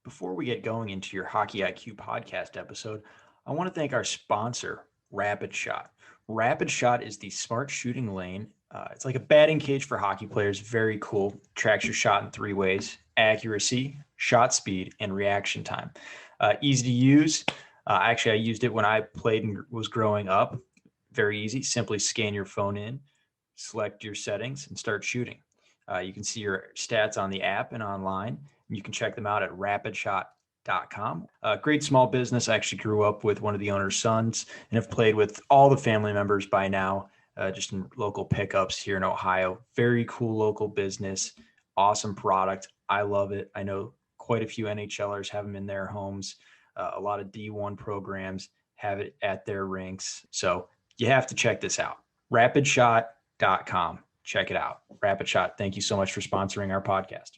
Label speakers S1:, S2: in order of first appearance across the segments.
S1: Before we get going into your Hockey IQ podcast episode, I want to thank our sponsor, Rapid Shot. Rapid Shot is the smart shooting lane. It's like a batting cage for hockey players. Very cool. Tracks your shot in three ways: accuracy, shot speed, and reaction time. Easy to use. Actually, I used it when I played and was growing up. Very easy. Simply scan your phone in, select your settings, and start shooting. You can see your stats on the app and online. You can check them out at rapidshot.com. Great small business. I actually grew up with one of the owner's sons and have played with all the family members by now, just in local pickups here in Ohio. Very cool local business. Awesome product. I love it. I know quite a few NHLers have them in their homes. A lot of D1 programs have it at their rinks. So you have to check this out. Rapidshot.com. Check it out. Rapid Shot, thank you so much for sponsoring our podcast.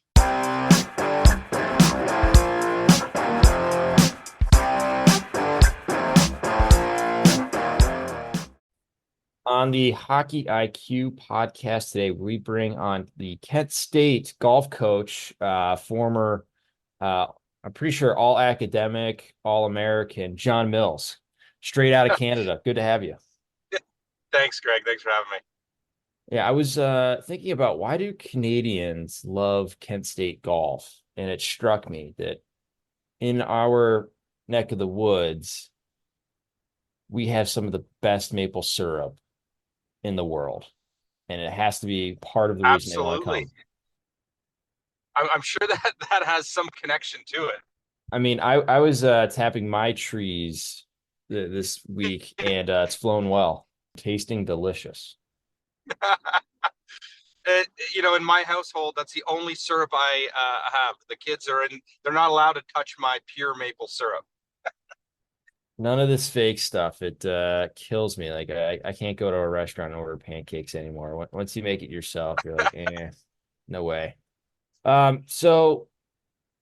S2: On the Hockey IQ podcast today, we bring on the Kent State golf coach, former, I'm pretty sure all academic, all American, Jon Mills, straight out of Canada. Good to have you.
S3: Thanks, Greg. Thanks for having me.
S2: Yeah, I was thinking about, why do Canadians love Kent State golf? And it struck me that in our neck of the woods, we have some of the best maple syrup in the world, and it has to be part of the reason they want to come.
S3: I'm sure that has some connection to it.
S2: I mean, I was tapping my trees this week, and it's flown well, tasting delicious.
S3: In my household, that's the only syrup I have. The kids they're not allowed to touch my pure maple syrup.
S2: None of this fake stuff. It kills me. Like, I can't go to a restaurant and order pancakes anymore. Once you make it yourself, you're like, no way. So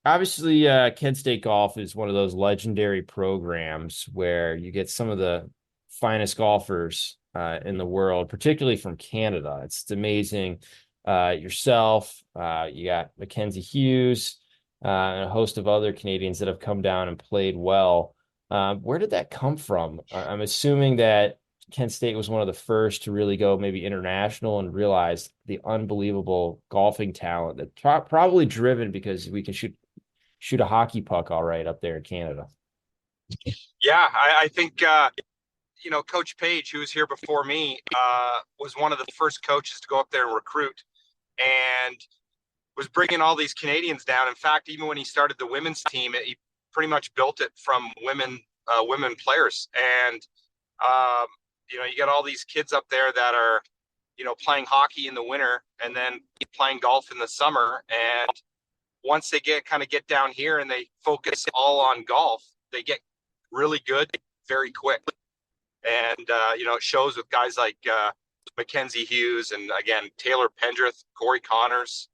S2: obviously, Kent State Golf is one of those legendary programs where you get some of the finest golfers in the world, particularly from Canada. It's amazing. Yourself, you got Mackenzie Hughes, and a host of other Canadians that have come down and played well. Where did that come from? I'm assuming that Kent State was one of the first to really go maybe international and realize the unbelievable golfing talent that probably driven because we can shoot a hockey puck all right up there in Canada.
S3: Yeah, I think Coach Page, who was here before me, was one of the first coaches to go up there and recruit, and was bringing all these Canadians down. In fact, even when he started the women's team, he pretty much built it from women players. And you got all these kids up there that are playing hockey in the winter and then playing golf in the summer. And once they get down here and they focus all on golf, they get really good very quick. And it shows with guys like Mackenzie Hughes, and again Taylor Pendrith, Corey Connors,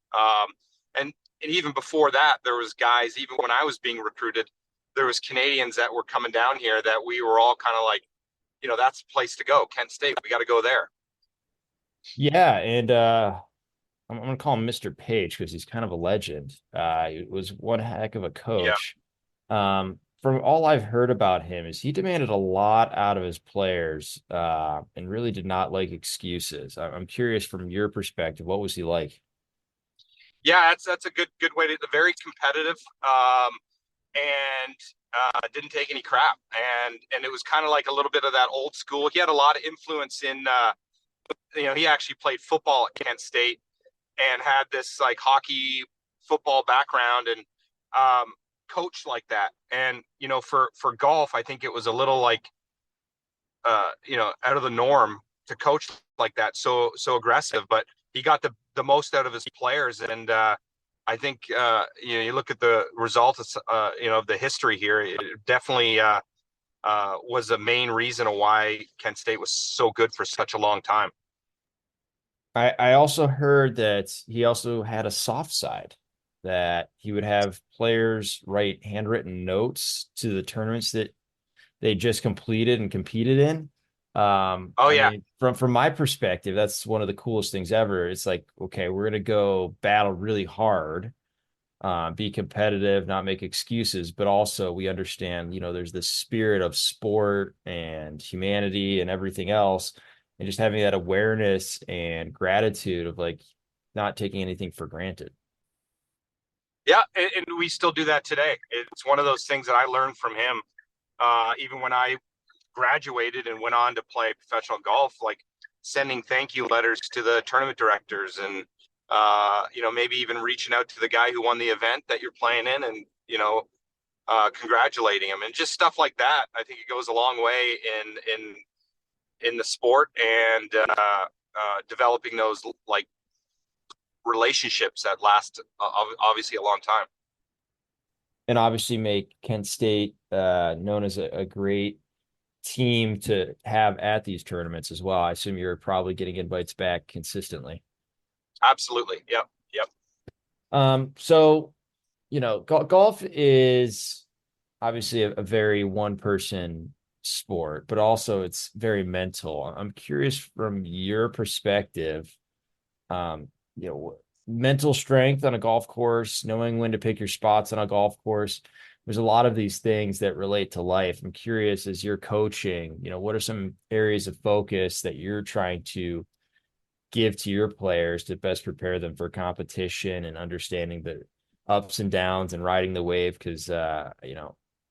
S3: and even before that, there was guys. Even when I was being recruited, there was Canadians that were coming down here that we were all kind of like, that's the place to go. Kent State, we got to go there.
S2: Yeah, and I'm going to call him Mr. Page because he's kind of a legend. He was one heck of a coach. Yeah. From all I've heard about him is he demanded a lot out of his players and really did not like excuses. I'm curious, from your perspective, what was he like?
S3: Yeah, that's a good way to. Very competitive, and didn't take any crap, and it was kind of like a little bit of that old school. He had a lot of influence in. He actually played football at Kent State and had this like hockey football background and coached like that. And for golf, I think it was a little like out of the norm to coach like that, so aggressive, but he got the most out of his players. And I think you look at the results of the history here, it definitely was a main reason of why Kent State was so good for such a long time.
S2: I also heard that he also had a soft side, that he would have players write handwritten notes to the tournaments that they just completed and competed in. I mean, from my perspective, that's one of the coolest things ever. It's like, okay, we're going to go battle really hard, be competitive, not make excuses, but also we understand, there's this spirit of sport and humanity and everything else. And just having that awareness and gratitude of like not taking anything for granted.
S3: Yeah, and we still do that today. It's one of those things that I learned from him. Even when I graduated and went on to play professional golf, like sending thank you letters to the tournament directors and maybe even reaching out to the guy who won the event that you're playing in and congratulating him and just stuff like that. I think it goes a long way in the sport and developing those like relationships that last obviously a long time.
S2: And obviously make Kent State known as a great team to have at these tournaments as well. I assume you're probably getting invites back consistently.
S3: Absolutely. Yep.
S2: So, golf is obviously a very one person sport, but also it's very mental. I'm curious from your perspective, um, mental strength on a golf course, knowing when to pick your spots on a golf course. There's a lot of these things that relate to life. I'm curious, as you're coaching, what are some areas of focus that you're trying to give to your players to best prepare them for competition and understanding the ups and downs and riding the wave? Because, I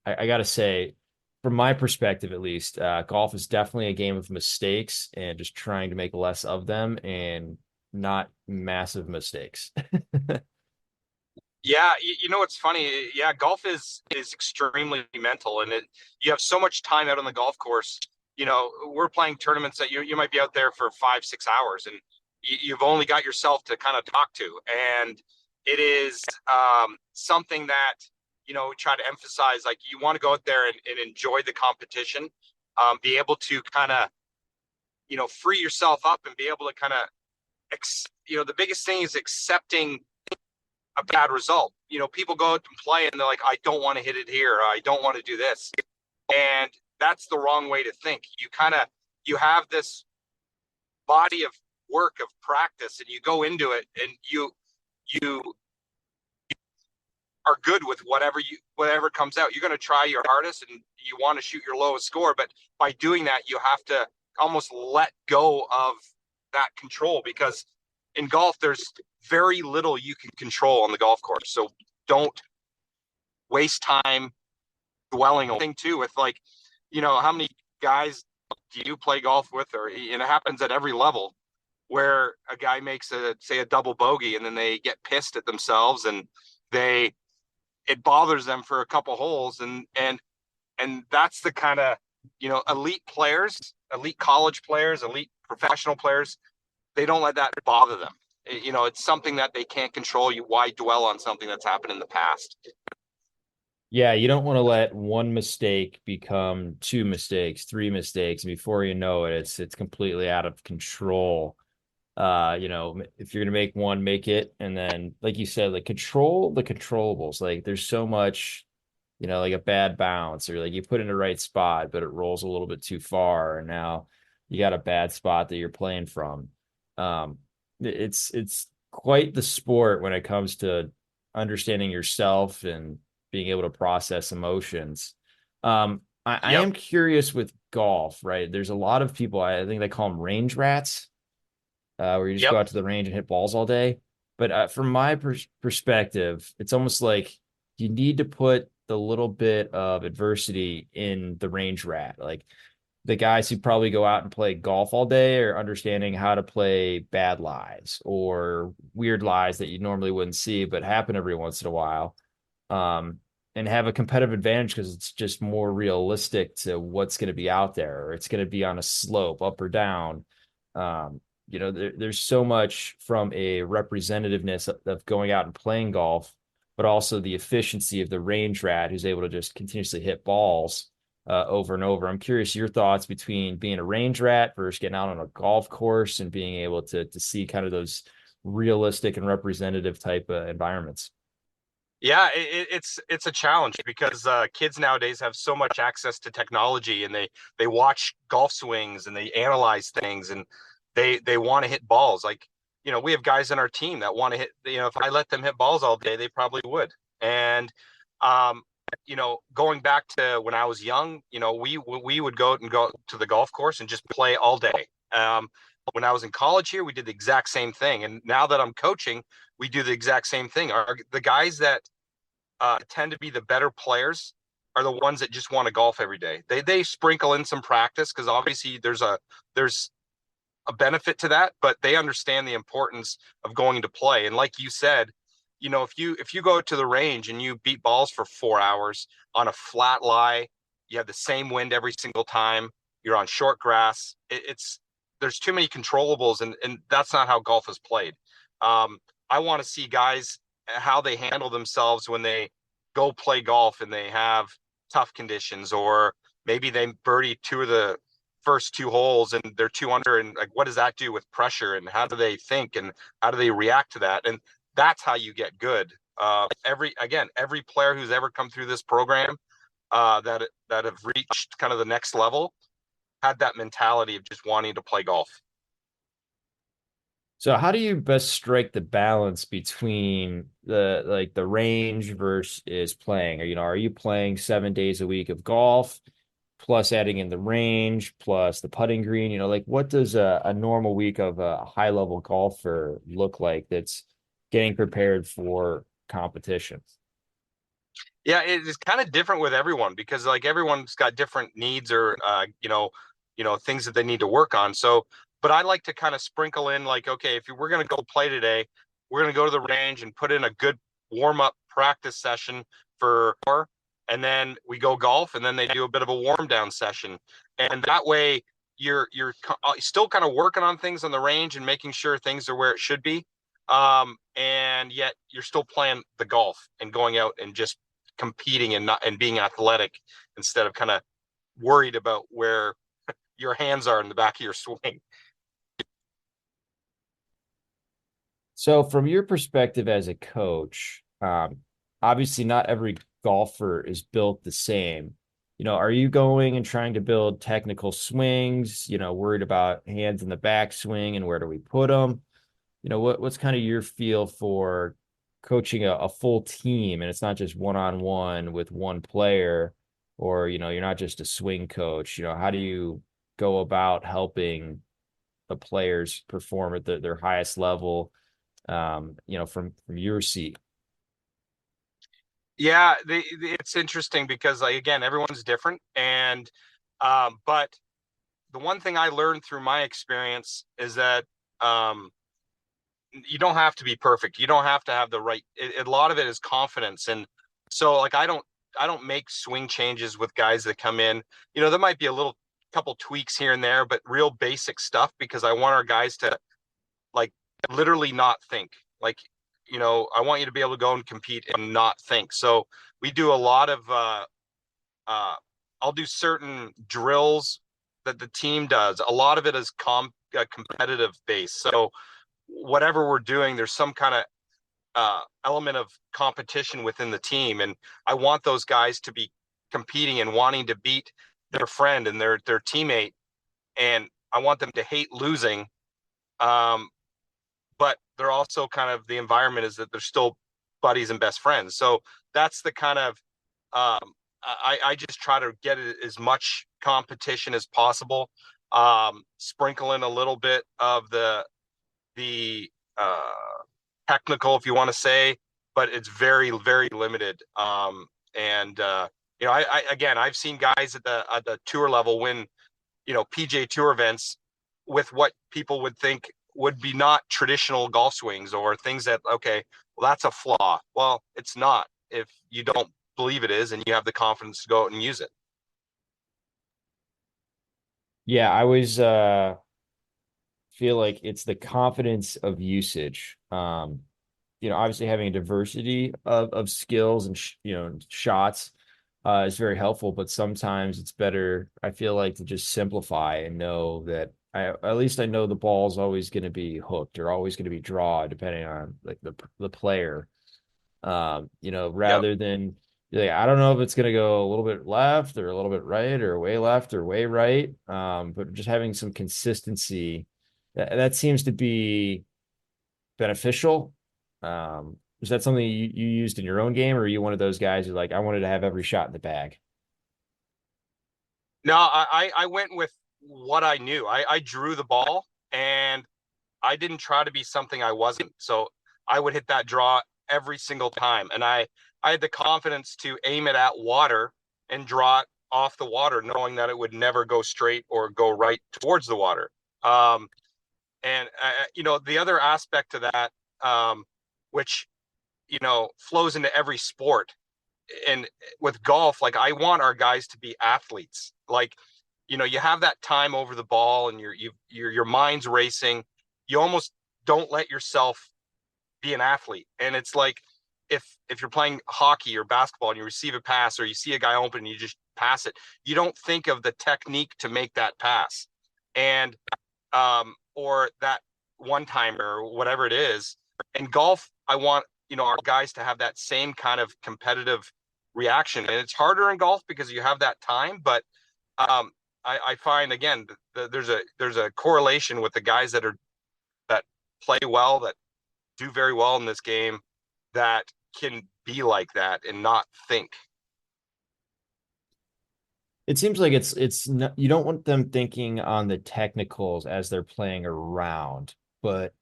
S2: got to say, from my perspective, at least, golf is definitely a game of mistakes and just trying to make less of them and not massive mistakes.
S3: Yeah, what's funny? Yeah, golf is extremely mental, and you have so much time out on the golf course. We're playing tournaments that you might be out there for 5-6 hours, and you've only got yourself to kind of talk to, and it is something that we try to emphasize. Like you want to go out there and enjoy the competition, be able to kind of free yourself up and be able to kind of the biggest thing is accepting a bad result. People go out and play and they're like, I don't want to hit it here. I don't want to do this. And that's the wrong way to think. You have this body of work of practice and you go into it and you are good with whatever comes out. You're going to try your hardest and you want to shoot your lowest score. But by doing that, you have to almost let go of that control, because in golf, there's very little you can control on the golf course. So don't waste time dwelling on thing too with like, how many guys do you play golf with? And it happens at every level where a guy makes a double bogey and then they get pissed at themselves and it bothers them for a couple holes. And that's the kind of, elite players, elite college players, elite professional players, they don't let that bother them. It's something that they can't control. Why dwell on something that's happened in the past?
S2: Yeah, you don't want to let one mistake become two mistakes, three mistakes, and before you know it, it's completely out of control. If you're gonna make one, make it, and then, like you said, like control the controllables. Like there's so much, like a bad bounce, or like you put in the right spot, but it rolls a little bit too far, and now you got a bad spot that you're playing from. It's quite the sport when it comes to understanding yourself and being able to process emotions. I
S3: Yep.
S2: am curious with golf, right? There's a lot of people, I think they call them range rats, where you just
S3: Yep.
S2: go out to the range and hit balls all day. But from my perspective, it's almost like you need to put the little bit of adversity in the range rat. Like the guys who probably go out and play golf all day are understanding how to play bad lies or weird lies that you normally wouldn't see, but happen every once in a while. And have a competitive advantage because it's just more realistic to what's going to be out there, or it's going to be on a slope up or down. There's so much from a representativeness of going out and playing golf, but also the efficiency of the range rat who's able to just continuously hit balls over and over. I'm curious your thoughts between being a range rat versus getting out on a golf course and being able to see kind of those realistic and representative type environments.
S3: Yeah, it's a challenge because kids nowadays have so much access to technology, and they watch golf swings and they analyze things, and they want to hit balls. Like we have guys on our team that want to hit, if I let them hit balls all day, they probably would. And, going back to when I was young, we would go to the golf course and just play all day. When I was in college here, we did the exact same thing. And now that I'm coaching, we do the exact same thing. The guys that tend to be the better players are the ones that just want to golf every day. They sprinkle in some practice because obviously there's a benefit to that, but they understand the importance of going into play. And like you said, if you go to the range and you beat balls for 4 hours on a flat lie, you have the same wind every single time, you're on short grass. There's too many controllables, and that's not how golf is played. I want to see guys how they handle themselves when they go play golf and they have tough conditions, or maybe they birdie two of the first two holes and they're 2 under, and like, what does that do with pressure, and how do they think, and how do they react to that? And that's how you get good. Every player who's ever come through this program that have reached kind of the next level had that mentality of just wanting to play golf.
S2: So how do you best strike the balance between the range versus playing? Or, are you playing 7 days a week of golf plus adding in the range plus the putting green? Like, what does a normal week of a high level golfer look like that's getting prepared for competition?
S3: Yeah, it is kind of different with everyone because like everyone's got different needs or things that they need to work on. So, but I like to kind of sprinkle in like, okay, if we're going to go play today, we're going to go to the range and put in a good warm up practice session for, and then we go golf, and then they do a bit of a warm down session, and that way you're still kind of working on things on the range and making sure things are where it should be, and yet you're still playing the golf and going out and just competing and being athletic instead of kind of worried about where your hands are in the back of your swing.
S2: So from your perspective as a coach, obviously not every golfer is built the same. Are you going and trying to build technical swings, worried about hands in the backswing and where do we put them? What's kind of your feel for coaching a full team, and it's not just one-on-one with one player, or, you're not just a swing coach. How do you go about helping the players perform at their highest level, from your seat?
S3: Yeah, it's interesting because, like, again, everyone's different, and but the one thing I learned through my experience is that you don't have to be perfect. You don't have to have the right. A lot of it is confidence, and so like I don't make swing changes with guys that come in. There might be a little couple tweaks here and there, but real basic stuff because I want our guys to like literally not think. Like, I want you to be able to go and compete and not think. So we do a lot of I'll do certain drills that the team does. A lot of it is competitive based. So whatever we're doing, there's some kind of element of competition within the team, and I want those guys to be competing and wanting to beat their friend and their teammate, and I want them to hate losing. But they're also kind of, the environment is that they're still buddies and best friends. So that's the kind of I just try to get as much competition as possible. Sprinkle in a little bit of the technical, if you want to say, but it's very, very limited. I've seen guys at the tour level win, PJ Tour events with what people would think would be not traditional golf swings, or things that, okay, well, that's a flaw. Well, it's not if you don't believe it is and you have the confidence to go out and use it.
S2: Yeah, I always feel like it's the confidence of usage. Obviously having a diversity of skills and shots is very helpful, but sometimes it's better, I feel like, to just simplify and know that at least I know the ball's always going to be hooked or always going to be draw, depending on like the player. Rather than like, I don't know if it's going to go a little bit left or a little bit right or way left or way right. But just having some consistency, that seems to be beneficial? Is that something you used in your own game, or are you one of those guys who like, I wanted to have every shot in the bag?
S3: No, I went with what I knew. I drew the ball, and I didn't try to be something I wasn't. So I would hit that draw every single time. And I had the confidence to aim it at water and draw it off the water, knowing that it would never go straight or go right towards the water. And the other aspect to that, which, flows into every sport, and with golf, like, I want our guys to be athletes. Like, you have that time over the ball, and your mind's racing. You almost don't let yourself be an athlete. And it's like, if you're playing hockey or basketball and you receive a pass, or you see a guy open and you just pass it, you don't think of the technique to make that pass, and or that one timer or whatever it is. In golf, I want our guys to have that same kind of competitive reaction. And it's harder in golf because you have that time, but I find, again, there's a correlation with the guys that play well, that do very well in this game, that can be like that and not think.
S2: It seems like it's not, you don't want them thinking on the technicals as they're playing around, but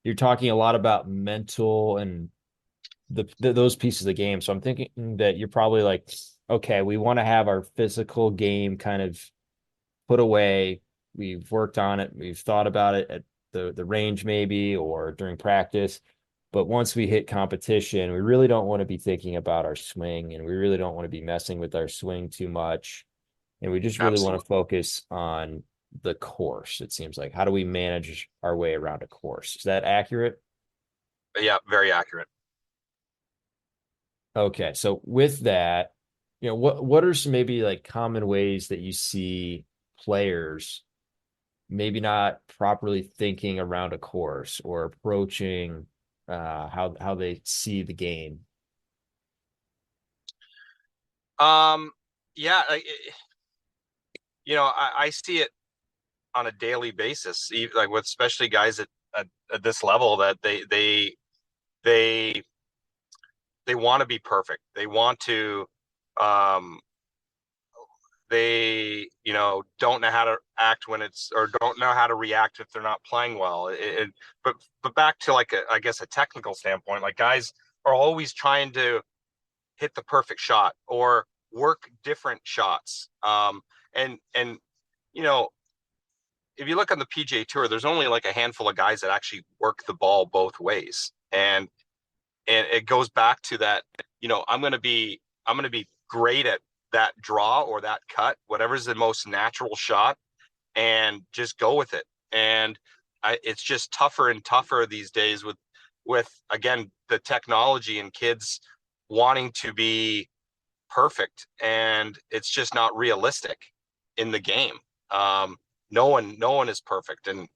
S2: you're talking a lot about mental and those pieces of the game. So I'm thinking that you're probably like, okay, we want to have our physical game kind of put away. We've worked on it. We've thought about it at the range maybe, or during practice. But once we hit competition, we really don't want to be thinking about our swing, and we really don't want to be messing with our swing too much. And we just really want to focus on the course. It seems like, how do we manage our way around a course? Is that accurate?
S3: Yeah, very accurate.
S2: Okay. So with that, what are some maybe like common ways that you see players maybe not properly thinking around a course or approaching how they see the game?
S3: Yeah, I see it on a daily basis, like with especially guys at this level, that they want to be perfect. They want to, they don't know how to act when it's, or don't know how to react if they're not playing well. But back to, like, I guess, a technical standpoint, like, guys are always trying to hit the perfect shot or work different shots. And if you look on the PGA Tour, there's only like a handful of guys that actually work the ball both ways. And it goes back to that, I'm going to be great at that draw or that cut, whatever's the most natural shot, and just go with it. And it's just tougher and tougher these days with again, the technology and kids wanting to be perfect, and it's just not realistic in the game. No one is perfect. And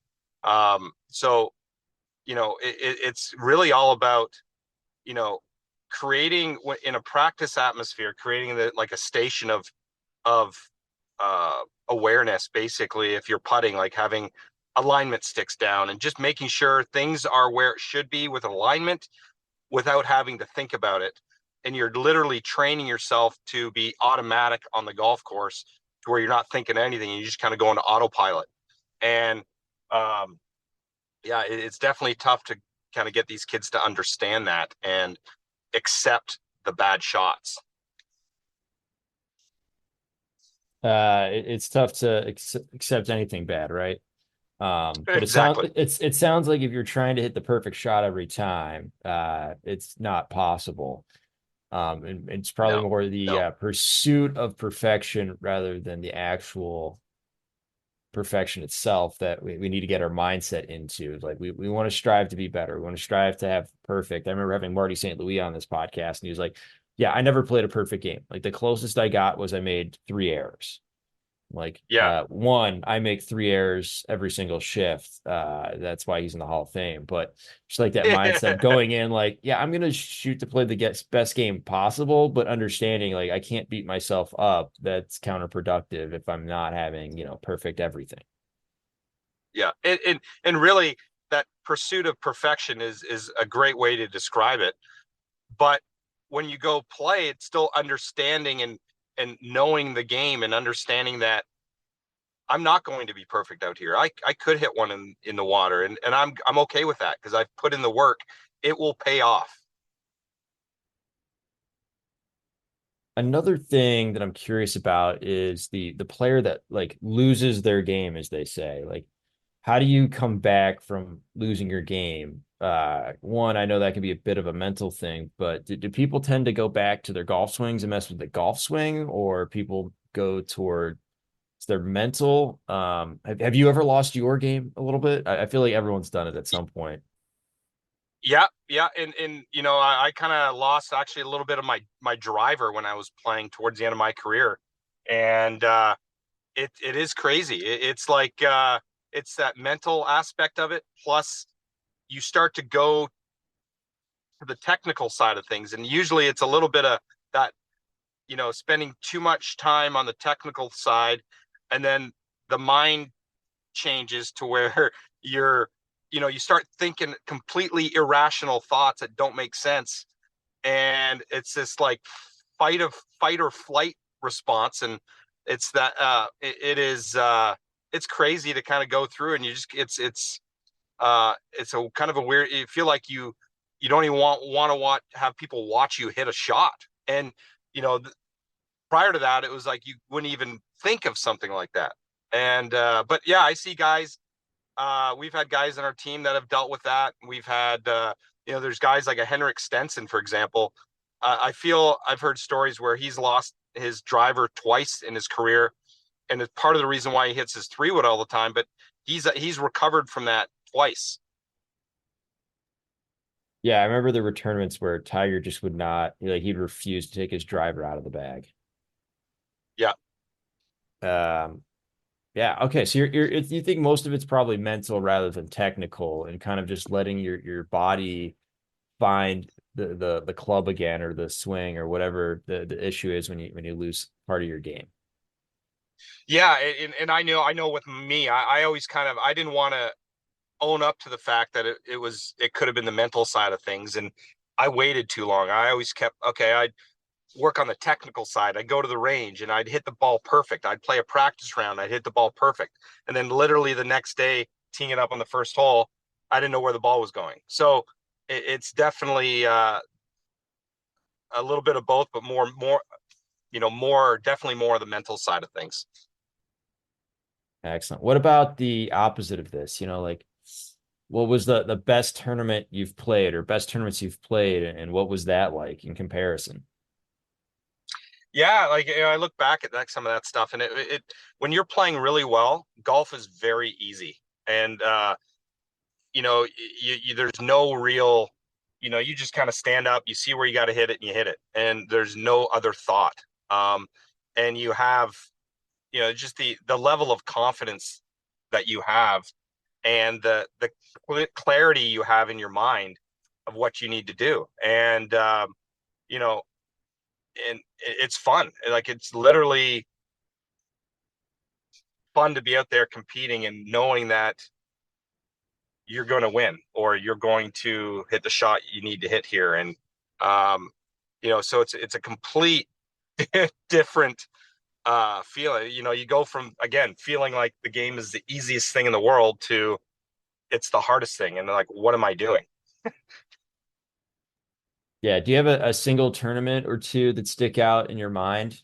S3: so it's really all about creating, in a practice atmosphere, creating like a station of awareness. Basically, if you're putting, like having alignment sticks down and just making sure things are where it should be with alignment without having to think about it. And you're literally training yourself to be automatic on the golf course, to where you're not thinking anything, and you just kind of go into autopilot. And it's definitely tough to kind of get these kids to understand that and accept the bad shots.
S2: It's tough to accept anything bad, right? But
S3: Exactly.
S2: it sounds like if you're trying to hit the perfect shot every time, it's not possible. And it's probably more the pursuit of perfection rather than the actual perfection itself that we need to get our mindset into. Like, we want to strive to be better. We want to strive to have perfect. I remember having Marty St. Louis on this podcast, and he was like, yeah, I never played a perfect game. Like, the closest I got was I made 3 errors. Like, one, I make 3 errors every single shift. That's why he's in the Hall of Fame. But just like that mindset going in, like, yeah, I'm gonna shoot to play the best game possible, but understanding, like, I can't beat myself up. That's counterproductive if I'm not having perfect everything.
S3: Yeah, and really, that pursuit of perfection is a great way to describe it. But when you go play, it's still understanding and knowing the game and understanding that I'm not going to be perfect out here. I could hit one in the water, and I'm okay with that because I've put in the work. It will pay off.
S2: Another thing that I'm curious about is the player that like loses their game, as they say. Like, how do you come back from losing your game? One, I know that can be a bit of a mental thing, but do people tend to go back to their golf swings and mess with the golf swing, or people go toward their mental? Have you ever lost your game a little bit? I feel like everyone's done it at some point.
S3: Yeah, yeah, and you know, I kind of lost actually a little bit of my driver when I was playing towards the end of my career, and it is crazy. It's like it's that mental aspect of it. Plus, you start to go to the technical side of things, and usually it's a little bit of that, you know, spending too much time on the technical side, and then the mind changes to where you're, you know, you start thinking completely irrational thoughts that don't make sense, and it's this like fight or flight response, and it's that it is it's crazy to kind of go through, and you just it's a kind of a weird, you feel like you don't even want to have people watch you hit a shot. And you know, prior to that, it was like you wouldn't even think of something like that. And but yeah, I see guys, we've had guys in our team that have dealt with that. We've had you know, there's guys like a Henrik Stenson, for example. I feel I've heard stories where he's lost his driver twice in his career, and it's part of the reason why he hits his 3-wood all the time. But he's recovered from that twice.
S2: Yeah, I remember there were tournaments where Tiger just would not, like, he'd refuse to take his driver out of the bag.
S3: Yeah.
S2: Um, yeah, okay. So you think most of it's probably mental rather than technical, and kind of just letting your body find the club again, or the swing, or whatever the issue is when you lose part of your game.
S3: Yeah, and I know with me, I always kind of, I didn't want to own up to the fact that it could have been the mental side of things, and I waited too long. I always kept, okay, I'd work on the technical side. I'd go to the range and I'd hit the ball perfect. I'd play a practice round. I'd hit the ball perfect. And then literally the next day, teeing it up on the first hole, I didn't know where the ball was going. So it's definitely a little bit of both, but more, you know, definitely more of the mental side of things.
S2: Excellent. What about the opposite of this? You know, like, what was the best tournament you've played, or best tournaments you've played, and what was that like in comparison?
S3: Yeah, like, you know, I look back at some of that stuff, and it when you're playing really well, golf is very easy, and you know, there's no real, you know, you just kind of stand up, you see where you got to hit it, and you hit it, and there's no other thought. Um, and you have, you know, just the level of confidence that you have, and the clarity you have in your mind of what you need to do, and you know, and it's fun. Like, it's literally fun to be out there competing and knowing that you're going to win, or you're going to hit the shot you need to hit here. And you know, so it's a complete different feeling. You know, you go from, again, feeling like the game is the easiest thing in the world to it's the hardest thing, and like, what am I doing?
S2: Yeah. Do you have a single tournament or two that stick out in your mind?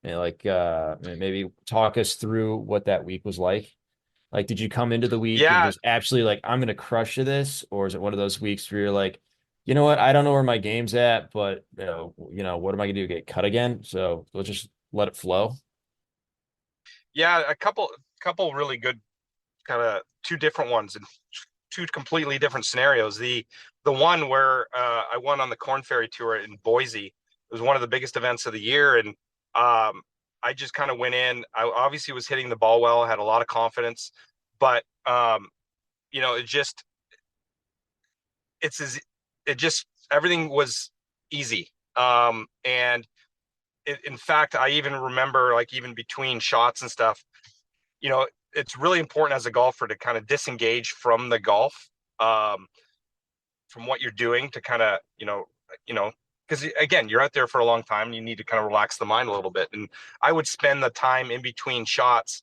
S2: And like, maybe talk us through what that week was like. Like, did you come into the week and
S3: Yeah,
S2: just absolutely like, I'm gonna crush this, or is it one of those weeks where you're like, you know what, I don't know where my game's at, but what am I gonna do? Get cut again? So let's just let it flow.
S3: yeah, a couple really good, kind of two different ones, and two completely different scenarios. The one where I won on the Corn Ferry Tour in Boise. It was one of the biggest events of the year, and I just kind of went in. I obviously was hitting the ball well, had a lot of confidence, but you know, it's as it just everything was easy. And in fact, I even remember, like, even between shots and stuff, you know, it's really important as a golfer to kind of disengage from the golf from what you're doing to kind of, because again, you're out there for a long time and you need to kind of relax the mind a little bit. And I would spend the time in between shots,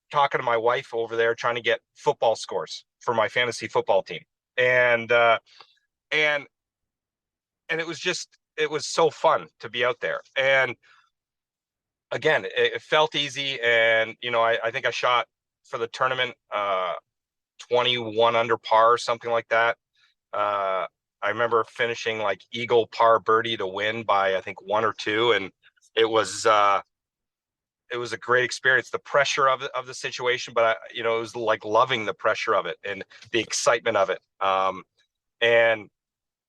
S3: talking to my wife over there, trying to get football scores for my fantasy football team. And it was so fun to be out there. And again, it felt easy. And, I think I shot for the tournament, 21 under par or something like that. I remember finishing like eagle par birdie to win by, I think, 1 or 2. And it was a great experience, the pressure of the situation, but it was like loving the pressure of it and the excitement of it. And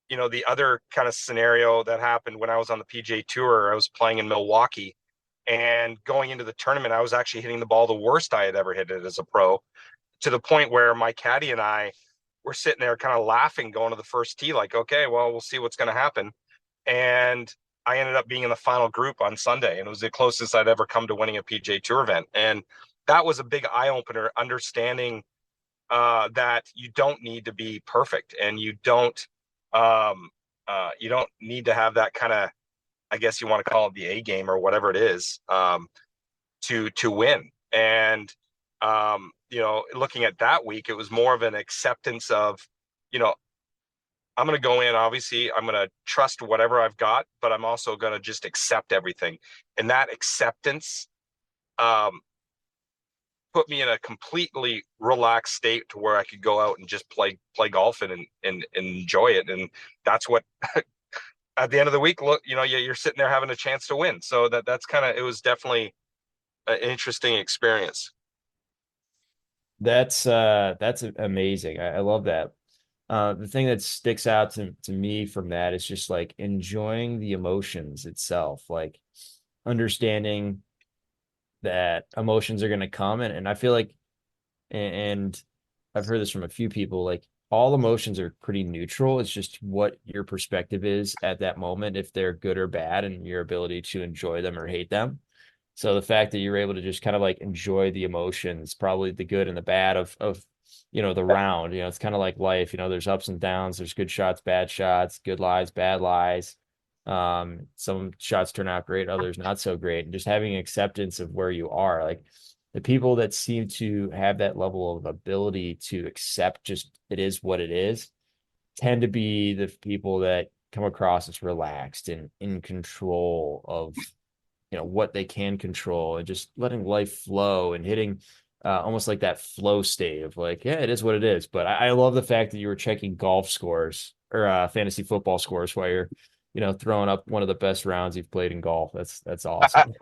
S3: the other kind of scenario that happened when I was on the PGA Tour, I was playing in Milwaukee, and going into the tournament, I was actually hitting the ball the worst I had ever hit it as a pro, to the point where my caddy and I were sitting there kind of laughing going to the first tee, like, okay, well, we'll see what's going to happen. And I ended up being in the final group on Sunday, and it was the closest I'd ever come to winning a PGA Tour event. And that was a big eye opener, understanding that you don't need to be perfect, and you don't need to have that kind of, I guess you want to call it the A game or whatever it is, to win. And looking at that week, it was more of an acceptance of, I'm going to go in, obviously, I'm going to trust whatever I've got, but I'm also going to just accept everything. And that acceptance put me in a completely relaxed state to where I could go out and just play golf and enjoy it. And that's what, at the end of the week, look, you're sitting there having a chance to win. So that's kind of, it was definitely an interesting experience.
S2: That's amazing. I love that. The thing that sticks out to me from that is just like enjoying the emotions itself, like understanding that emotions are going to come. And I feel like, and I've heard this from a few people, like all emotions are pretty neutral. It's just what your perspective is at that moment, if they're good or bad, and your ability to enjoy them or hate them. So the fact that you're able to just kind of like enjoy the emotions, probably the good and the bad of the round, it's kind of like life, there's ups and downs, there's good shots, bad shots, good lies, bad lies. Some shots turn out great, others not so great. And just having acceptance of where you are, like the people that seem to have that level of ability to accept just it is what it is, tend to be the people that come across as relaxed and in control of what they can control, and just letting life flow and hitting almost like that flow state of like, yeah, it is what it is. But I love the fact that you were checking golf scores or fantasy football scores while you're throwing up one of the best rounds you've played in golf. That's awesome.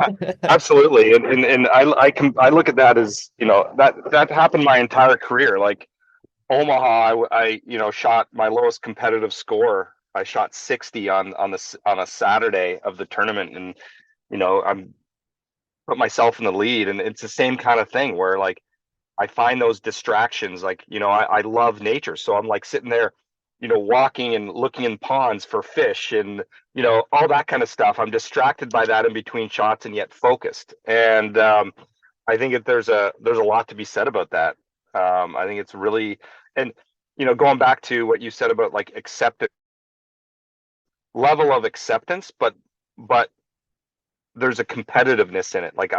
S3: Absolutely. And I look at that as, that happened my entire career. Like Omaha, I shot my lowest competitive score. I shot 60 on a Saturday of the tournament, and I'm put myself in the lead. And it's the same kind of thing where like I find those distractions. Like, I love nature, so I'm like sitting there, walking and looking in ponds for fish and all that kind of stuff. I'm distracted by that in between shots and yet focused. And I think there's a lot to be said about that. I think it's really, and going back to what you said about like level of acceptance, but there's a competitiveness in it. Like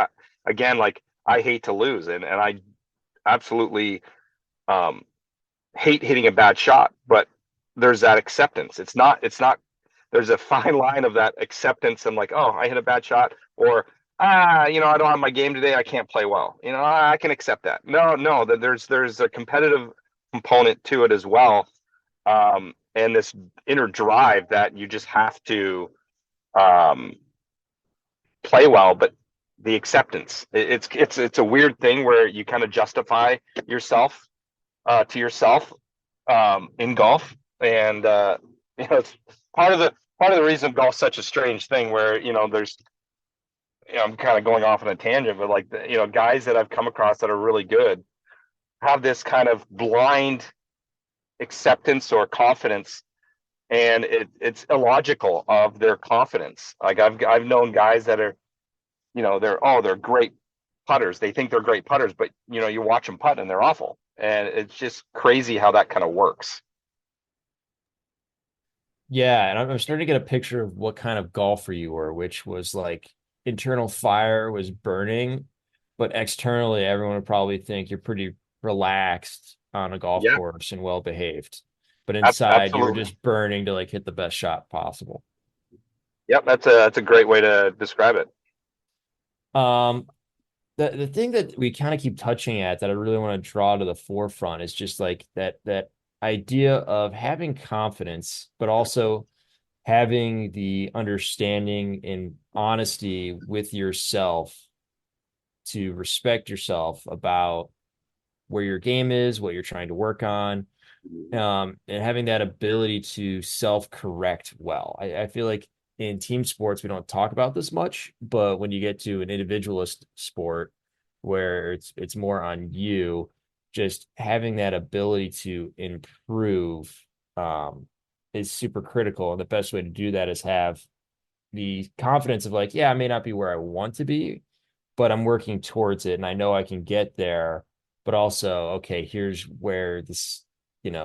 S3: I hate to lose, and I absolutely hate hitting a bad shot, but there's that acceptance. It's not there's a fine line of that acceptance. I'm like, oh, I hit a bad shot, or I don't have my game today, I can't play well. I can accept that. No, that there's a competitive component to it as well. And this inner drive that you just have to play well, but the acceptance, it's a weird thing where you kind of justify yourself to yourself in golf. And it's part of the reason golf's such a strange thing, where there's I'm kind of going off on a tangent, but like guys that I've come across that are really good have this kind of blind acceptance or confidence, and it's illogical of their confidence. Like I've known guys that are they're great putters. They think they're great putters, but you watch them putt and they're awful. And it's just crazy how that kind of works.
S2: Yeah, and I'm starting to get a picture of what kind of golfer you were, which was like internal fire was burning, but externally everyone would probably think you're pretty relaxed on a golf
S3: Yeah,
S2: course and well behaved. But inside you were
S3: absolutely.
S2: just burning to like hit the best shot possible.
S3: Yep, that's a great way to describe it.
S2: Um, the thing that we kind of keep touching at that I really want to draw to the forefront is just like that idea of having confidence, but also having the understanding and honesty with yourself to respect yourself about where your game is, what you're trying to work on, and having that ability to self-correct well. I feel like in team sports we don't talk about this much, but when you get to an individualist sport where it's more on you, just having that ability to improve is super critical. And the best way to do that is have the confidence of like, yeah, I may not be where I want to be, but I'm working towards it and I know I can get there. But also, okay, here's where this,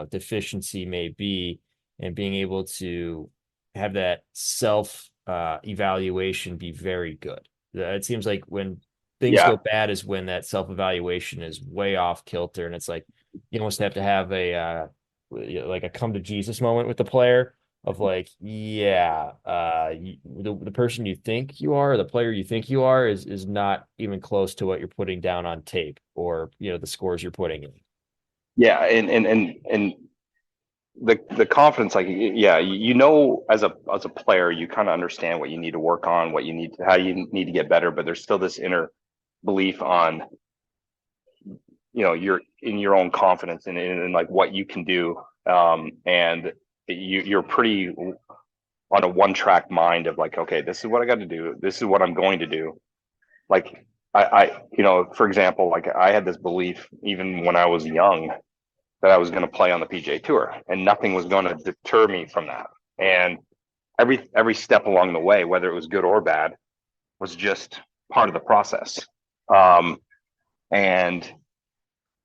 S2: deficiency may be, and being able to have that self evaluation be very good. It seems like when things
S3: Yeah,
S2: go bad is when that self evaluation is way off kilter, and it's like you almost have to have a like a come to Jesus moment with the player of like, yeah, the person you think you are, the player you think you are, is not even close to what you're putting down on tape, or the scores you're putting in.
S3: yeah, and the confidence, like, yeah, as a player, you kind of understand what you need to work on, how you need to get better, but there's still this inner belief on, you're in your own confidence and like what you can do, and you're pretty on a one track mind of like, okay, this is what I got to do, this is what I'm going to do. Like for example, like I had this belief even when I was young that I was going to play on the PGA Tour, and nothing was going to deter me from that. And every step along the way, whether it was good or bad, was just part of the process. And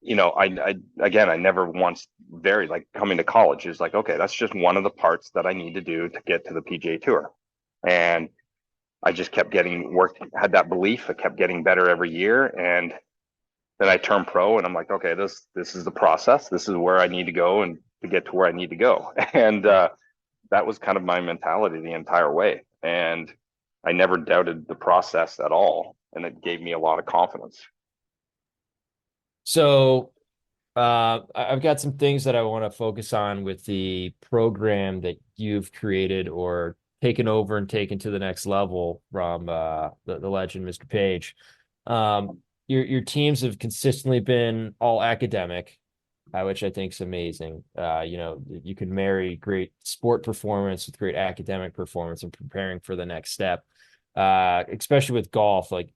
S3: I again, I never once varied. Like coming to college is like, okay, that's just one of the parts that I need to do to get to the PGA Tour. And I just kept getting work, had that belief. I kept getting better every year, and then I turned pro, and I'm like, okay, this is the process. This is where I need to go, and to get to where I need to go. And that was kind of my mentality the entire way. And I never doubted the process at all, and it gave me a lot of confidence.
S2: So I've got some things that I want to focus on with the program that you've created or taken over and taken to the next level from the legend, Mr. Page. Your teams have consistently been all academic, which I think is amazing. You can marry great sport performance with great academic performance and preparing for the next step, especially with golf. Like,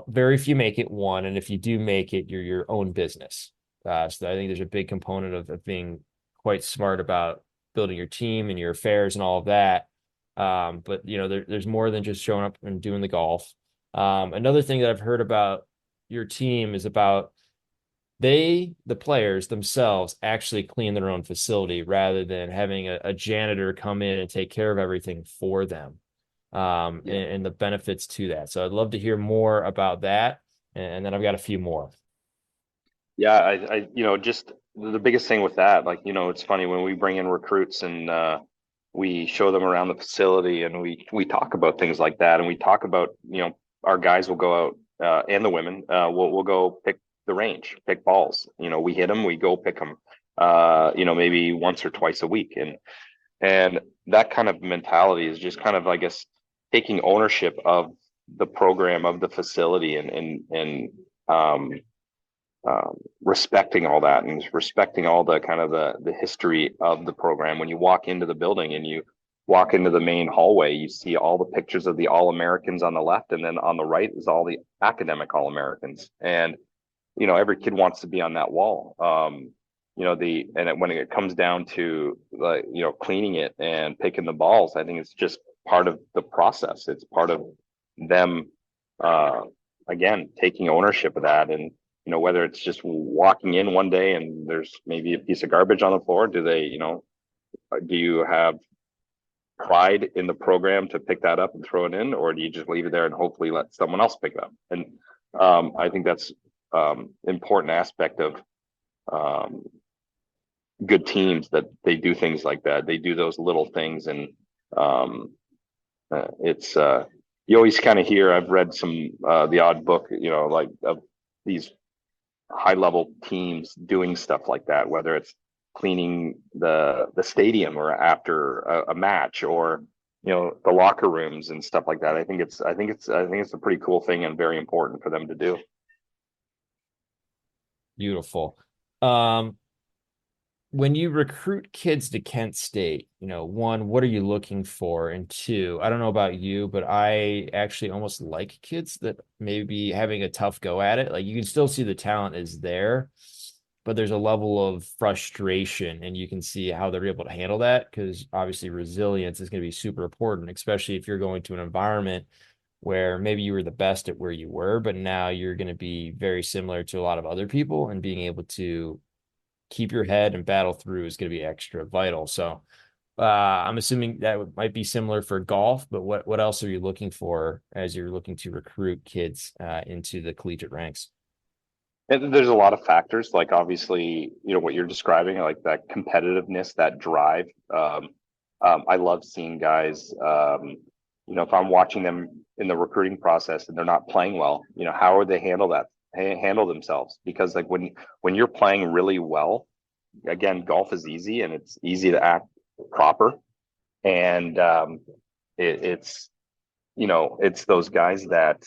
S2: very few make it one, and if you do make it, you're your own business. So I think there's a big component of being quite smart about building your team and your affairs and all of that. But there's more than just showing up and doing the golf. Another thing that I've heard about your team is about the players themselves actually clean their own facility rather than having a janitor come in and take care of everything for them,
S3: Yeah.
S2: and the benefits to that. So I'd love to hear more about that. And then I've got a few more.
S3: Yeah, just the biggest thing with that, like, it's funny when we bring in recruits and we show them around the facility, and we talk about things like that, and we talk about, our guys will go out, and the women, we'll go pick the range, pick balls. We hit them, we go pick them, maybe once or twice a week, and that kind of mentality is just kind of, I guess, taking ownership of the program, of the facility, and um, respecting all that, and respecting all the kind of the history of the program. When you walk into the building and you walk into the main hallway, you see all the pictures of the All-Americans on the left, and then on the right is all the academic All-Americans. And every kid wants to be on that wall. When it comes down to the cleaning it and picking the balls, I think it's just part of the process. It's part of them, again, taking ownership of that. And
S4: whether it's just walking in one day and there's maybe a piece of garbage on the floor, do you have pride in the program to pick that up and throw it in, or do you just leave it there and hopefully let someone else pick it up? And I think that's important aspect of good teams, that they do things like that. They do those little things, and it's you always kind of hear. I've read some the odd book, like of these high level teams doing stuff like that, whether it's cleaning the stadium or after a match, or the locker rooms and stuff like that. I think it's a pretty cool thing and very important for them to do.
S2: Beautiful. When you recruit kids to Kent State, one, what are you looking for? And two, I don't know about you, but I actually almost like kids that may be having a tough go at it. Like, you can still see the talent is there, but there's a level of frustration, and you can see how they're able to handle that, because obviously resilience is going to be super important, especially if you're going to an environment where maybe you were the best at where you were, but now you're going to be very similar to a lot of other people, and being able to keep your head and battle through is going to be extra vital. So I'm assuming that might be similar for golf, but what else are you looking for as you're looking to recruit kids into the collegiate ranks?
S4: And there's a lot of factors, like obviously, what you're describing, like that competitiveness, that drive. I love seeing guys, if I'm watching them in the recruiting process and they're not playing well, how would they handle themselves? Because like when you're playing really well, again, golf is easy and it's easy to act proper. And it's those guys that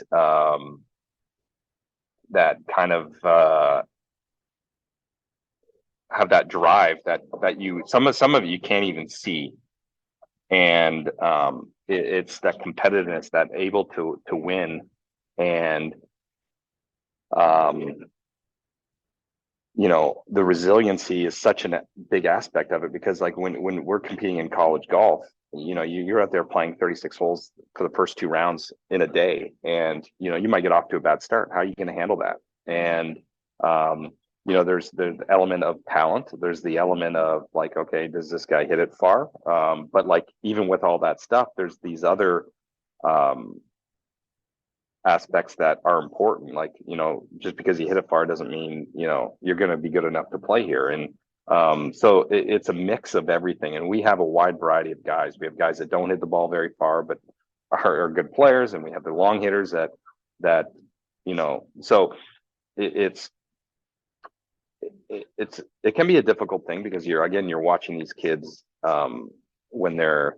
S4: that kind of have that drive that some of you can't even see, and it's that competitiveness, that able to win, and the resiliency is such a big aspect of it, because like when we're competing in college golf, you're out there playing 36 holes for the first 2 rounds in a day, and you might get off to a bad start. How are you going to handle that? And there's the element of talent. There's the element of like, okay, does this guy hit it far? But like, even with all that stuff, there's these other aspects that are important. Like, just because you hit it far doesn't mean you're going to be good enough to play here. And so it's a mix of everything, and we have a wide variety of guys. We have guys that don't hit the ball very far but are good players, and we have the long hitters that so it can be a difficult thing, because you're watching these kids when they're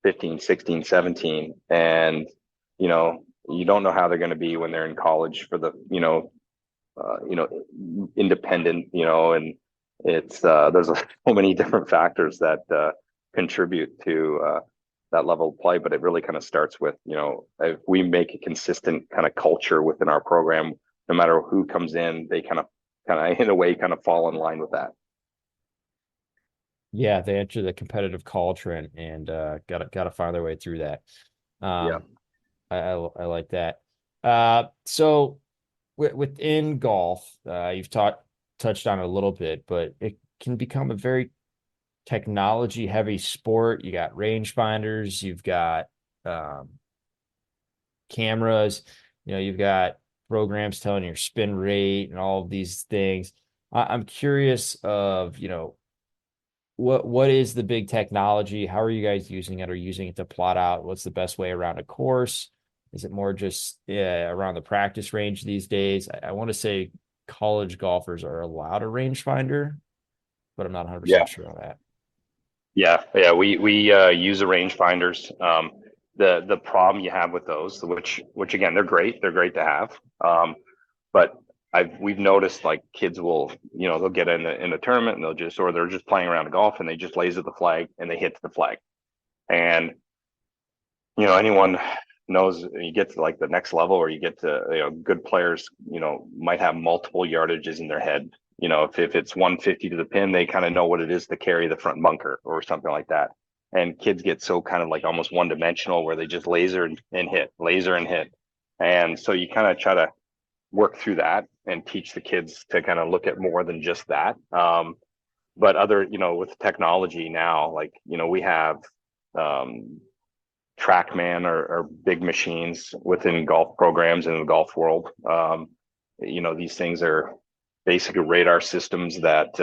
S4: 15, 16, 17, and you don't know how they're going to be when they're in college for the independent, and it's there's so many different factors that contribute to that level of play. But it really kind of starts with, if we make a consistent kind of culture within our program, no matter who comes in, they kind of in a way kind of fall in line with that.
S2: Yeah, they enter the competitive culture and gotta find their way through that.
S4: Yeah.
S2: I like that. So within golf, you've touched on it a little bit, but it can become a very technology heavy sport. You got rangefinders, you've got cameras, you've got programs telling your spin rate and all of these things. I'm curious of, what is the big technology? How are you guys using it? Are you using it to plot out what's the best way around a course? Is it more just around the practice range these days? I want to say college golfers are allowed a rangefinder, but I'm not 100% sure on that.
S4: Yeah. We use the rangefinders. The problem you have with those, which again, they're great to have. But we've noticed, like, kids will, they'll get in a tournament and they're just playing around golf and they just laser the flag and they hit the flag. And anyone knows, you get to like the next level, or you get to, good players, might have multiple yardages in their head. If it's 150 to the pin, they kind of know what it is to carry the front bunker or something like that. And kids get so kind of like almost one dimensional, where they just laser and hit. And so you kind of try to work through that and teach the kids to kind of look at more than just that. But other, with technology now, like, we have TrackMan or big machines within golf programs in the golf world. These things are basically radar systems that,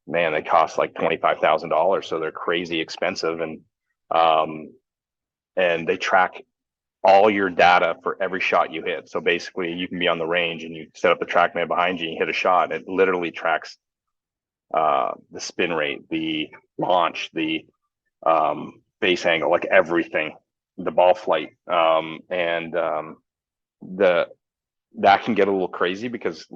S4: man, they cost like $25,000. So they're crazy expensive. And they track all your data for every shot you hit. So basically you can be on the range and you set up the TrackMan behind you and you hit a shot. And it literally tracks the spin rate, the launch, the base angle, like everything, the ball flight. That can get a little crazy because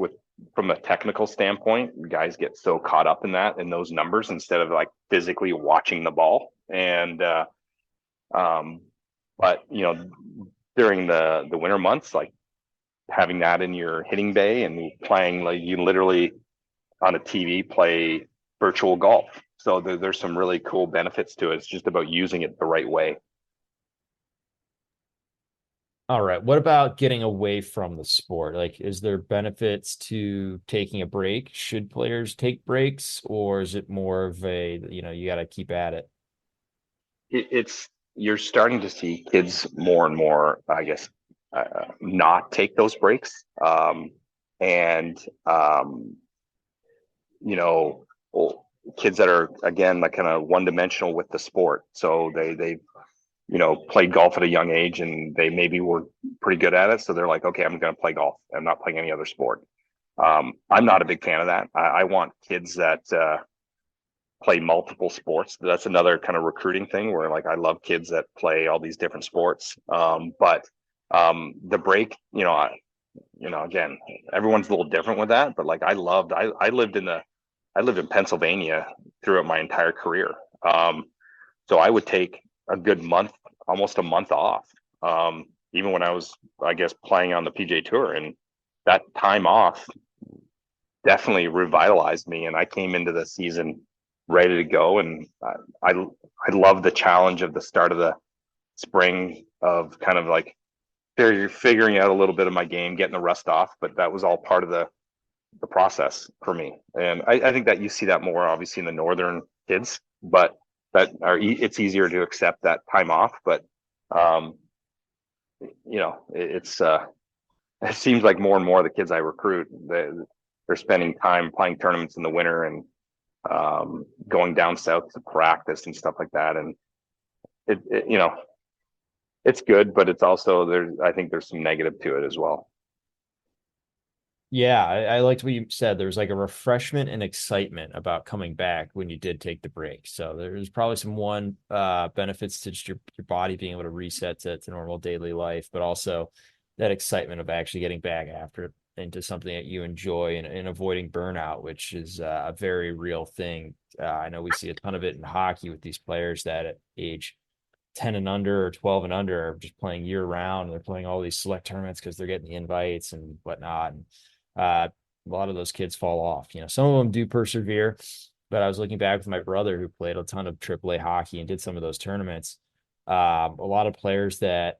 S4: from a technical standpoint, guys get so caught up in that and those numbers instead of like physically watching the ball. And but during the winter months, like having that in your hitting bay and playing, like you literally on a TV play virtual golf. So there's some really cool benefits to it. It's just about using it the right way.
S2: All right. What about getting away from the sport? Like, is there benefits to taking a break? Should players take breaks, or is it more of a, you got to keep at it?
S4: You're starting to see kids more and more, I guess, not take those breaks. Kids that are, again, like kind of one-dimensional with the sport. So they played golf at a young age and they maybe were pretty good at it. So they're like, okay, I'm going to play golf. I'm not playing any other sport. I'm not a big fan of that. I want kids that play multiple sports. That's another kind of recruiting thing where, like, I love kids that play all these different sports. But the break, again, everyone's a little different with that. But like, I lived in Pennsylvania throughout my entire career. So I would take a good month, almost a month off, even when I was, I guess, playing on the PGA Tour. And that time off definitely revitalized me. And I came into the season ready to go. And I love the challenge of the start of the spring of kind of like figuring out a little bit of my game, getting the rust off. But that was all part of the process for me. And I think that you see that more obviously in the northern kids, but it's easier to accept that time off. But it seems like more and more of the kids I recruit, they're spending time playing tournaments in the winter and going down south to practice and stuff like that. And it's good, but it's also I think there's some negative to it as well.
S2: Yeah, I liked what you said. There was like a refreshment and excitement about coming back when you did take the break. So there's probably some benefits to just your body being able to reset to normal daily life, but also that excitement of actually getting back into something that you enjoy and avoiding burnout, which is a very real thing. I know we see a ton of it in hockey with these players that at age 10 and under or 12 and under are just playing year round. They're playing all these select tournaments because they're getting the invites and whatnot. And a lot of those kids fall off. Some of them do persevere, but I was looking back with my brother who played a ton of AAA hockey and did some of those tournaments. A lot of players that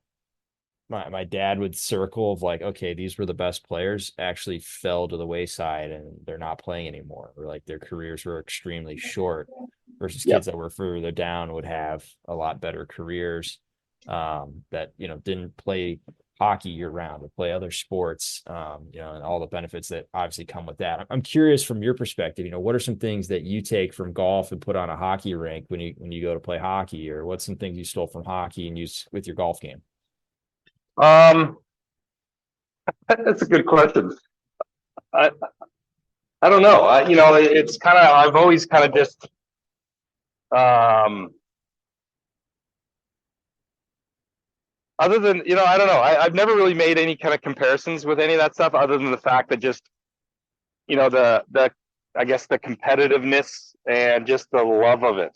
S2: my dad would circle of like, okay, these were the best players, actually fell to the wayside and they're not playing anymore, or like their careers were extremely short versus kids that were further down would have a lot better careers that didn't play hockey year round or play other sports, and all the benefits that obviously come with that. I'm curious from your perspective, what are some things that you take from golf and put on a hockey rink when you go to play hockey, or what's some things you stole from hockey and use with your golf game?
S4: That's a good question. I don't know. It's kind of, I've always kind of just, other than, I don't know. I've never really made any kind of comparisons with any of that stuff other than the fact that just, I guess the competitiveness and just the love of it.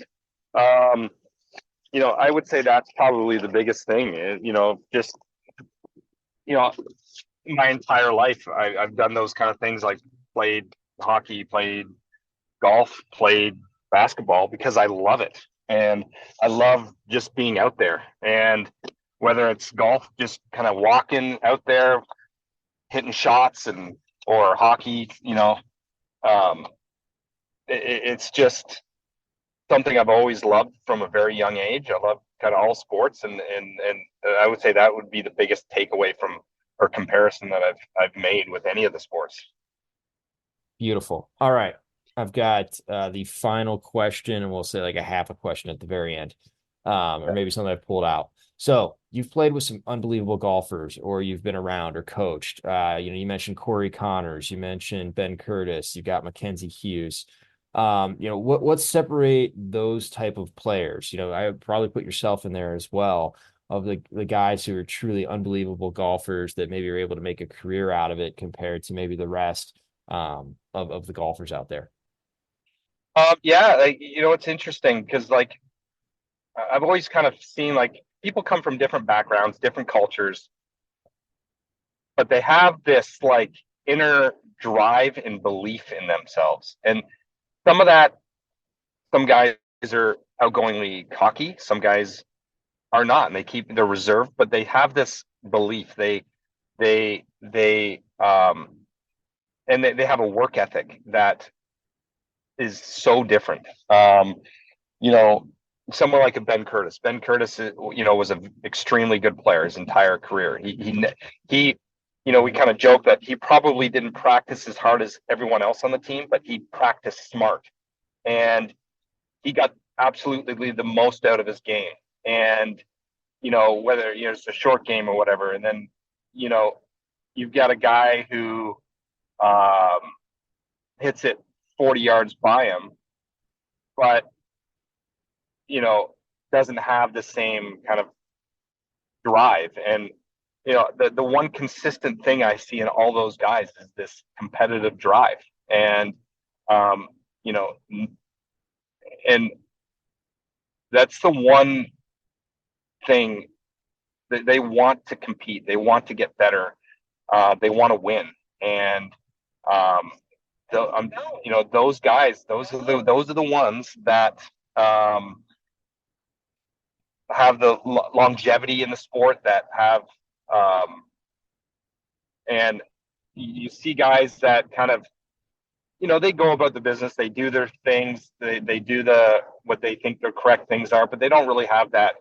S4: I would say that's probably the biggest thing, just, my entire life, I've done those kind of things, like played hockey, played golf, played basketball because I love it. And I love just being out there. And whether it's golf, just kind of walking out there, hitting shots, or hockey, it's just something I've always loved from a very young age. I love kind of all sports, and I would say that would be the biggest takeaway from or comparison that I've made with any of the sports.
S2: Beautiful. All right. I've got the final question, and we'll say like a half a question at the very end, or maybe something I've pulled out. So you've played with some unbelievable golfers, or you've been around or coached. You mentioned Corey Connors, you mentioned Ben Curtis, you got Mackenzie Hughes. What separate those type of players? I would probably put yourself in there as well, of the guys who are truly unbelievable golfers that maybe are able to make a career out of it compared to maybe the rest of the golfers out there.
S4: It's interesting because I've always kind of seen people come from different backgrounds, different cultures, but they have this inner drive and belief in themselves. And some of that, some guys are outgoingly cocky, some guys are not, and they keep their reserve, but they have this belief. They have a work ethic that is so different. Someone like a Ben Curtis. Ben Curtis, was an extremely good player his entire career. He we kind of joke that he probably didn't practice as hard as everyone else on the team, but he practiced smart, and he got absolutely the most out of his game. And whether it's a short game or whatever, and then you've got a guy who hits it 40 yards by him, but doesn't have the same kind of drive. And the one consistent thing I see in all those guys is this competitive drive. And and that's the one thing that they want to compete, they want to get better, they want to win. And those guys, those are the ones that have the longevity in the sport, that have and you see guys that kind of they go about the business, they do their things, they do what they think their correct things are, but they don't really have that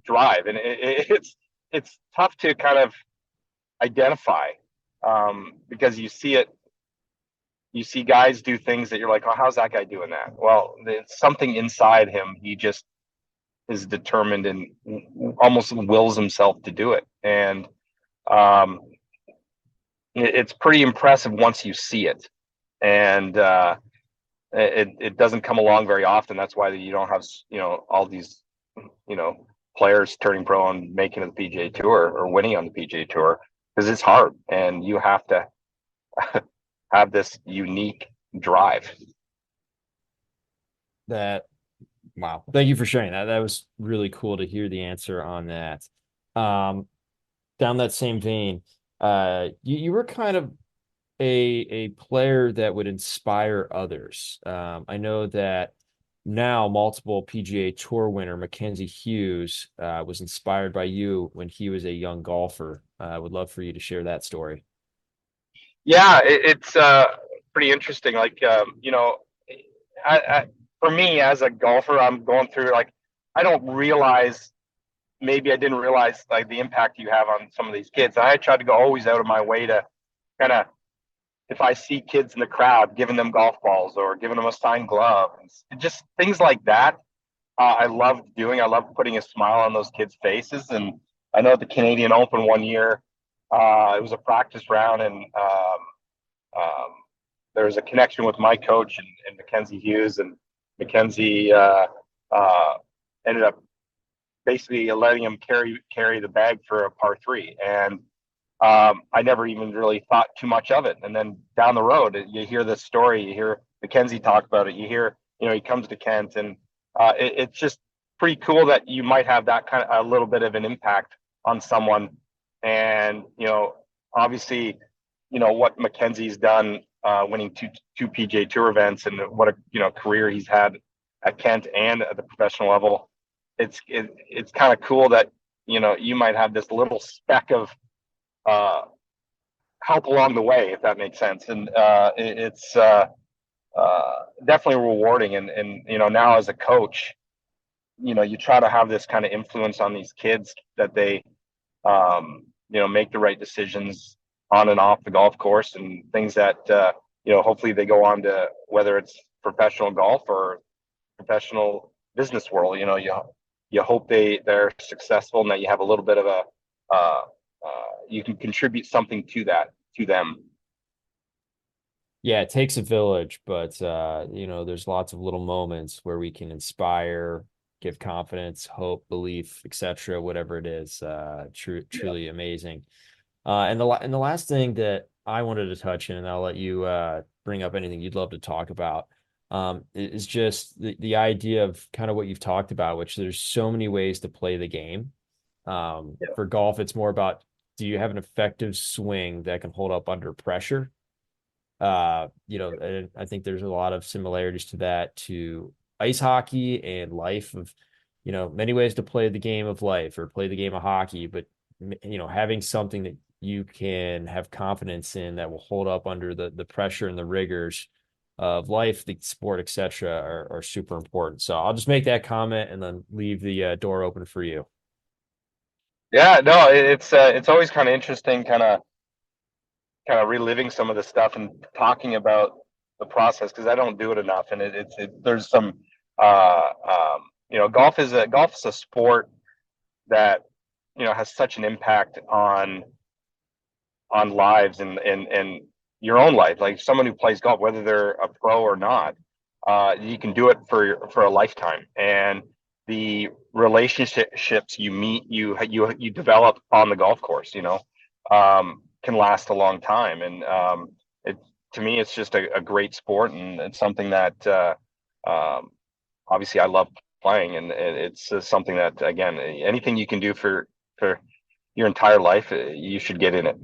S4: drive. And it's tough to kind of identify, because you see guys do things that you're like, oh, how's that guy doing that? Well, it's something inside him. He just is determined and almost wills himself to do it. And it's pretty impressive once you see it. And it doesn't come along very often. That's why you don't have all these players turning pro and making it to the PGA Tour or winning on the PGA Tour, because it's hard and you have to have this unique drive.
S2: Wow. Thank you for sharing that. That was really cool to hear the answer on that. Down that same vein, you were kind of a player that would inspire others. I know that now multiple PGA Tour winner Mackenzie Hughes was inspired by you when he was a young golfer. I would love for you to share that story.
S4: Yeah, it's pretty interesting. For me as a golfer, I'm going through I don't realize, maybe I didn't realize the impact you have on some of these kids. I tried to go always out of my way to kind of, if I see kids in the crowd, giving them golf balls or giving them a signed glove, just things like that. I love doing. I love putting a smile on those kids' faces. And I know at the Canadian Open one year, it was a practice round, and there was a connection with my coach and Mackenzie Hughes, and Mackenzie ended up basically letting him carry the bag for a par 3. And I never even really thought too much of it. And then down the road, you hear this story, you hear Mackenzie talk about it, you hear, he comes to Kent, and it's just pretty cool that you might have that kind of a little bit of an impact on someone. And, obviously, what Mackenzie's done, winning two PGA Tour events, and what a career he's had at Kent and at the professional level. it's kind of cool that, you might have this little speck of help along the way, if that makes sense. And it's definitely rewarding. And now as a coach, you try to have this kind of influence on these kids that they, make the right decisions on and off the golf course, and things that, hopefully they go on to, whether it's professional golf or professional business world. You hope they're successful, and that you have a little bit of you can contribute something to them.
S2: Yeah, it takes a village, but there's lots of little moments where we can inspire, give confidence, hope, belief, etc., whatever it is. Truly amazing. And the last thing that I wanted to touch in, and I'll let you bring up anything you'd love to talk about, is just the idea of kind of what you've talked about, which there's so many ways to play the game. For golf, it's more about, do you have an effective swing that can hold up under pressure? And I think there's a lot of similarities to that, to ice hockey and life, of, many ways to play the game of life or play the game of hockey, but having something that you can have confidence in that will hold up under the pressure and the rigors of life, the sport, etc., are super important. So I'll just make that comment and then leave the door open for you.
S4: Yeah, no, it's always kind of interesting, kind of reliving some of the stuff and talking about the process, because I don't do it enough. And there's some golf is a sport that has such an impact on lives, and your own life. Like, someone who plays golf, whether they're a pro or not, you can do it for a lifetime. And the relationships you meet, you develop on the golf course, can last a long time. And to me, it's just a great sport, and it's something that obviously I love playing. And it's something that, again, anything you can do for your entire life, you should get in it.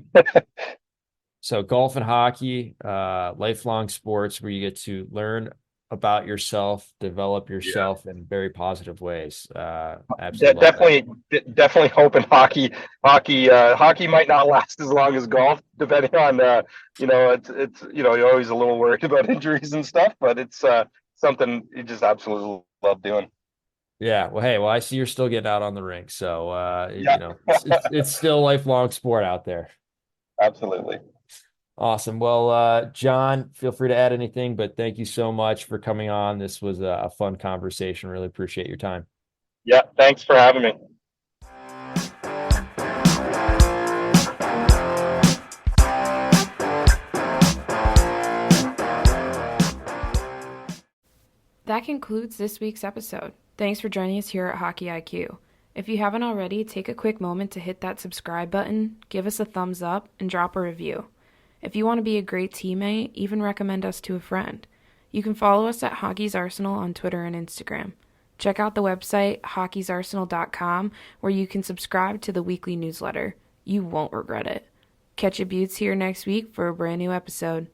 S2: So golf and hockey, lifelong sports where you get to learn about yourself, develop yourself in very positive ways. Absolutely.
S4: Definitely hoping hockey might not last as long as golf, depending on, it's you're always a little worried about injuries and stuff, but it's something you just absolutely love doing.
S2: Yeah. Well, hey, I see you're still getting out on the rink. So, it's still a lifelong sport out there.
S4: Absolutely.
S2: Awesome. Well, Jon, feel free to add anything, but thank you so much for coming on. This was a fun conversation. Really appreciate your time.
S4: Yeah. Thanks for having me.
S5: That concludes this week's episode. Thanks for joining us here at Hockey IQ. If you haven't already, take a quick moment to hit that subscribe button, give us a thumbs up, and drop a review. If you want to be a great teammate, even recommend us to a friend. You can follow us at Hockey's Arsenal on Twitter and Instagram. Check out the website, hockeysarsenal.com, where you can subscribe to the weekly newsletter. You won't regret it. Catch your buttes here next week for a brand new episode.